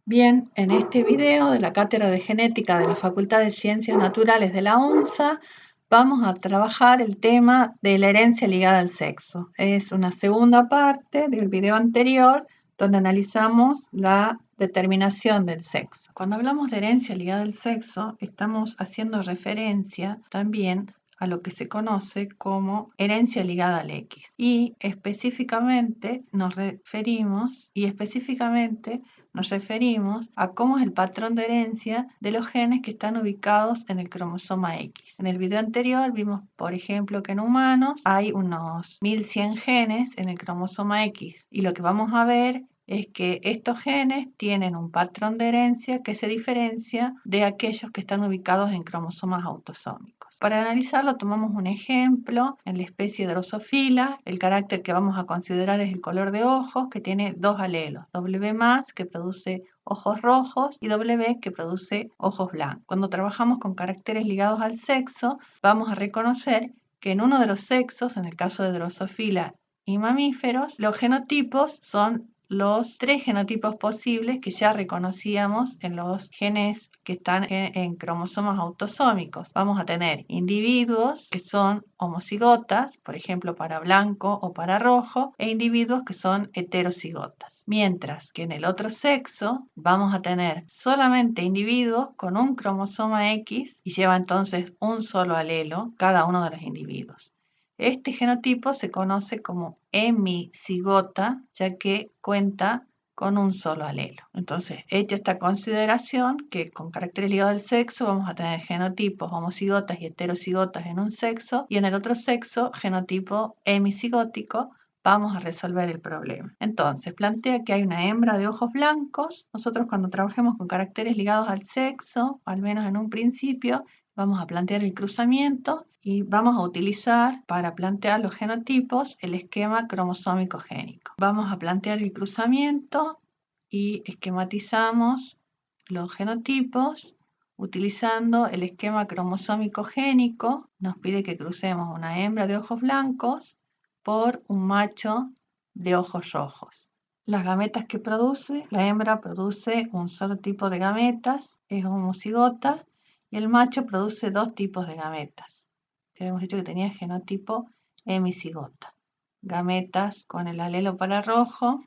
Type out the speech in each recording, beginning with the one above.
Bien, en este video de la Cátedra de Genética de la Facultad de Ciencias Naturales de la UNSA, vamos a trabajar el tema de la herencia ligada al sexo. Es una segunda parte del video anterior donde analizamos la determinación del sexo. Cuando hablamos de herencia ligada al sexo, estamos haciendo referencia también a lo que se conoce como herencia ligada al X. Y específicamente nos referimos a cómo es el patrón de herencia de los genes que están ubicados en el cromosoma X. En el video anterior vimos, por ejemplo, que en humanos hay unos 1100 genes en el cromosoma X y lo que vamos a ver es que estos genes tienen un patrón de herencia que se diferencia de aquellos que están ubicados en cromosomas autosómicos. Para analizarlo tomamos un ejemplo en la especie Drosophila. El carácter que vamos a considerar es el color de ojos, que tiene dos alelos, W+, que produce ojos rojos, y W, que produce ojos blancos. Cuando trabajamos con caracteres ligados al sexo, vamos a reconocer que en uno de los sexos, en el caso de Drosophila y mamíferos, los genotipos son los 3 genotipos posibles que ya reconocíamos en los genes que están en cromosomas autosómicos. Vamos a tener individuos que son homocigotas, por ejemplo para blanco o para rojo, e individuos que son heterocigotas. Mientras que en el otro sexo vamos a tener solamente individuos con un cromosoma X y lleva entonces un solo alelo cada uno de los individuos. Este genotipo se conoce como hemicigota, ya que cuenta con un solo alelo. Entonces, hecha esta consideración, que con caracteres ligados al sexo vamos a tener genotipos homocigotas y heterocigotas en un sexo, y en el otro sexo, genotipo hemicigótico, vamos a resolver el problema. Entonces, plantea que hay una hembra de ojos blancos. Nosotros cuando trabajemos con caracteres ligados al sexo, al menos en un principio, vamos a plantear el cruzamiento y vamos a utilizar para plantear los genotipos el esquema cromosómico génico. Vamos a plantear el cruzamiento y esquematizamos los genotipos utilizando el esquema cromosómico génico. Nos pide que crucemos una hembra de ojos blancos por un macho de ojos rojos. Las gametas que produce, la hembra produce un solo tipo de gametas, es homocigota, y el macho produce dos tipos de gametas. Habíamos dicho que tenía genotipo hemicigota. Gametas con el alelo para rojo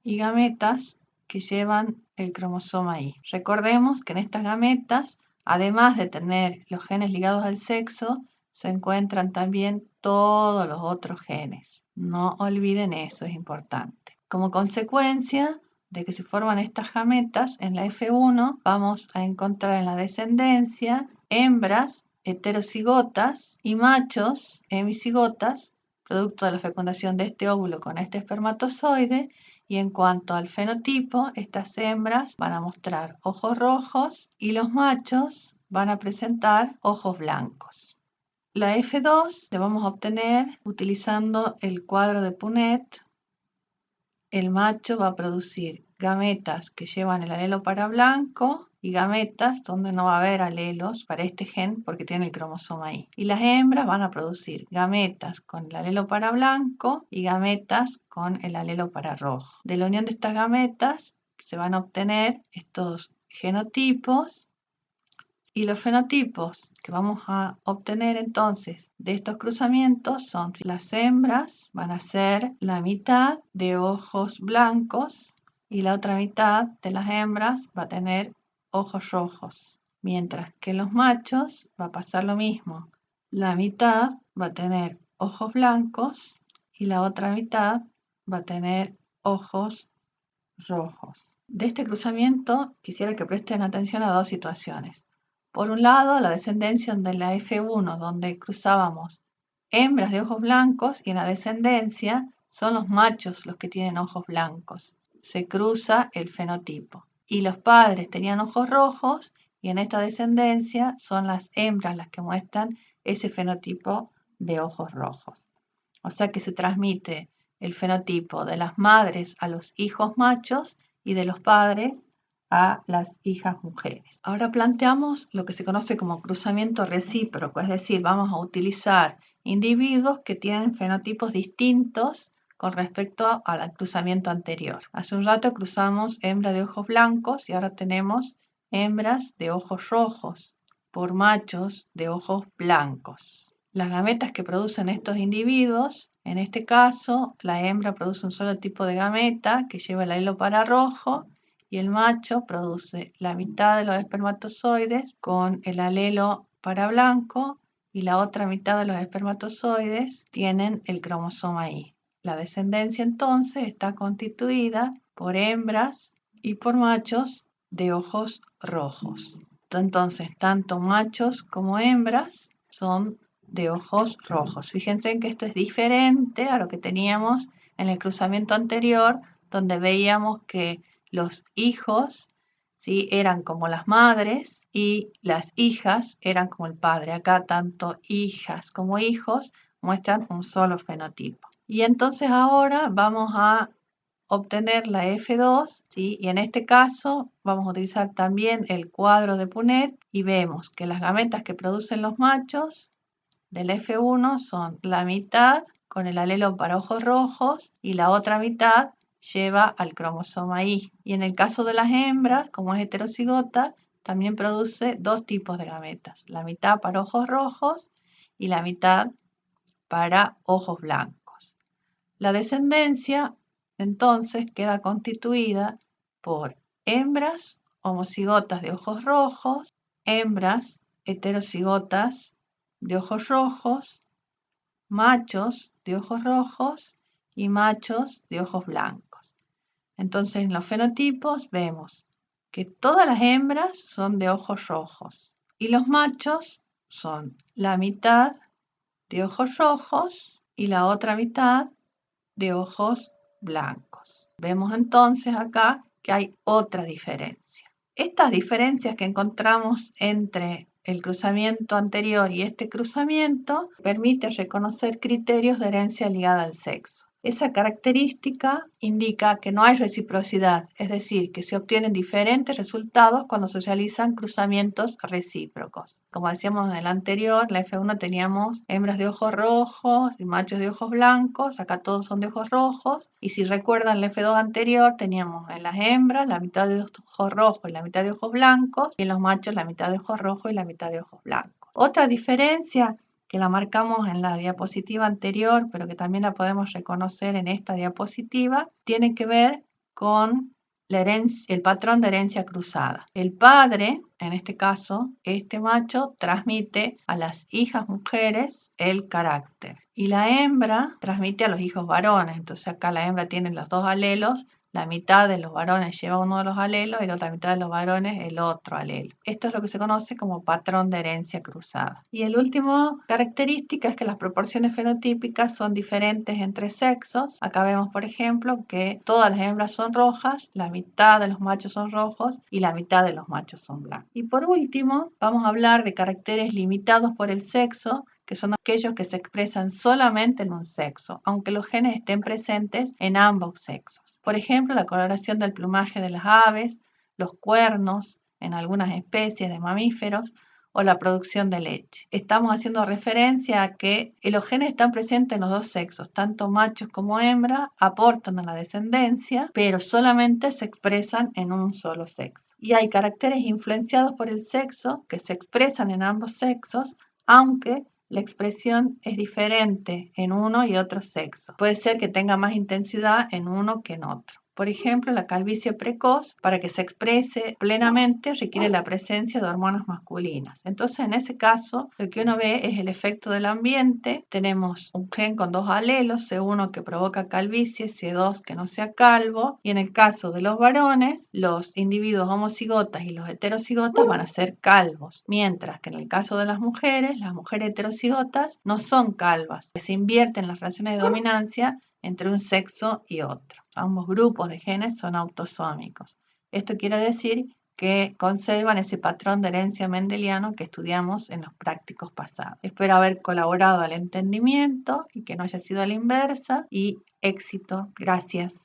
y gametas que llevan el cromosoma Y. Recordemos que en estas gametas, además de tener los genes ligados al sexo, se encuentran también todos los otros genes. No olviden eso, es importante. Como consecuencia de que se forman estas gametas, en la F1 vamos a encontrar en la descendencia hembras heterocigotas y machos hemicigotas, producto de la fecundación de este óvulo con este espermatozoide. Y en cuanto al fenotipo, estas hembras van a mostrar ojos rojos y los machos van a presentar ojos blancos. La F2 la vamos a obtener utilizando el cuadro de Punnett. El macho va a producir gametas que llevan el alelo para blanco y gametas donde no va a haber alelos para este gen porque tiene el cromosoma Y. Y las hembras van a producir gametas con el alelo para blanco y gametas con el alelo para rojo. De la unión de estas gametas se van a obtener estos genotipos. Y los fenotipos que vamos a obtener entonces de estos cruzamientos son: las hembras van a ser la mitad de ojos blancos y la otra mitad de las hembras va a tener ojos rojos. Mientras que los machos va a pasar lo mismo. La mitad va a tener ojos blancos y la otra mitad va a tener ojos rojos. De este cruzamiento quisiera que presten atención a dos situaciones. Por un lado, la descendencia de la F1, donde cruzábamos hembras de ojos blancos, y en la descendencia son los machos los que tienen ojos blancos. Se cruza el fenotipo. Y los padres tenían ojos rojos, y en esta descendencia son las hembras las que muestran ese fenotipo de ojos rojos. O sea que se transmite el fenotipo de las madres a los hijos machos y de los padres a las hijas mujeres. Ahora planteamos lo que se conoce como cruzamiento recíproco, es decir, vamos a utilizar individuos que tienen fenotipos distintos con respecto al cruzamiento anterior. Hace un rato cruzamos hembras de ojos blancos y ahora tenemos hembras de ojos rojos por machos de ojos blancos. Las gametas que producen estos individuos, en este caso, la hembra produce un solo tipo de gameta que lleva el alelo para rojo y el macho produce la mitad de los espermatozoides con el alelo para blanco y la otra mitad de los espermatozoides tienen el cromosoma Y. La descendencia entonces está constituida por hembras y por machos de ojos rojos. Entonces, tanto machos como hembras son de ojos rojos. Fíjense que esto es diferente a lo que teníamos en el cruzamiento anterior, donde veíamos que los hijos, ¿sí?, eran como las madres y las hijas eran como el padre. Acá tanto hijas como hijos muestran un solo fenotipo. Y entonces ahora vamos a obtener la F2, ¿sí? Y en este caso vamos a utilizar también el cuadro de Punnett y vemos que las gametas que producen los machos del F1 son la mitad con el alelo para ojos rojos y la otra mitad lleva al cromosoma Y. Y en el caso de las hembras, como es heterocigota, también produce dos tipos de gametas, la mitad para ojos rojos y la mitad para ojos blancos. La descendencia entonces queda constituida por hembras homocigotas de ojos rojos, hembras heterocigotas de ojos rojos, machos de ojos rojos y machos de ojos blancos. Entonces en los fenotipos vemos que todas las hembras son de ojos rojos y los machos son la mitad de ojos rojos y la otra mitad de ojos blancos. Vemos entonces acá que hay otra diferencia. Estas diferencias que encontramos entre el cruzamiento anterior y este cruzamiento permite reconocer criterios de herencia ligada al sexo. Esa característica indica que no hay reciprocidad, es decir, que se obtienen diferentes resultados cuando se realizan cruzamientos recíprocos. Como decíamos en el anterior, la F1 teníamos hembras de ojos rojos y machos de ojos blancos, acá todos son de ojos rojos, y si recuerdan la F2 anterior, teníamos en las hembras la mitad de ojos rojos y la mitad de ojos blancos, y en los machos la mitad de ojos rojos y la mitad de ojos blancos. Otra diferencia que la marcamos en la diapositiva anterior, pero que también la podemos reconocer en esta diapositiva, tiene que ver con la herencia, el patrón de herencia cruzada. El padre, en este caso, este macho, transmite a las hijas mujeres el carácter y la hembra transmite a los hijos varones. Entonces acá la hembra tiene los dos alelos. La mitad de los varones lleva uno de los alelos y la otra mitad de los varones el otro alelo. Esto es lo que se conoce como patrón de herencia cruzada. Y el último característica es que las proporciones fenotípicas son diferentes entre sexos. Acá vemos, por ejemplo, que todas las hembras son rojas, la mitad de los machos son rojos y la mitad de los machos son blancos. Y por último, vamos a hablar de caracteres limitados por el sexo, que son aquellos que se expresan solamente en un sexo, aunque los genes estén presentes en ambos sexos. Por ejemplo, la coloración del plumaje de las aves, los cuernos en algunas especies de mamíferos o la producción de leche. Estamos haciendo referencia a que los genes están presentes en los dos sexos, tanto machos como hembras aportan a la descendencia, pero solamente se expresan en un solo sexo. Y hay caracteres influenciados por el sexo que se expresan en ambos sexos, aunque la expresión es diferente en uno y otro sexo. Puede ser que tenga más intensidad en uno que en otro. Por ejemplo, la calvicie precoz, para que se exprese plenamente, requiere la presencia de hormonas masculinas. Entonces, en ese caso, lo que uno ve es el efecto del ambiente. Tenemos un gen con dos alelos, C1 que provoca calvicie, C2 que no sea calvo. Y en el caso de los varones, los individuos homocigotas y los heterocigotas van a ser calvos. Mientras que en el caso de las mujeres heterocigotas no son calvas. Se invierten las relaciones de dominancia entre un sexo y otro. Ambos grupos de genes son autosómicos. Esto quiere decir que conservan ese patrón de herencia mendeliano que estudiamos en los prácticos pasados. Espero haber colaborado al entendimiento y que no haya sido a la inversa y éxito. Gracias.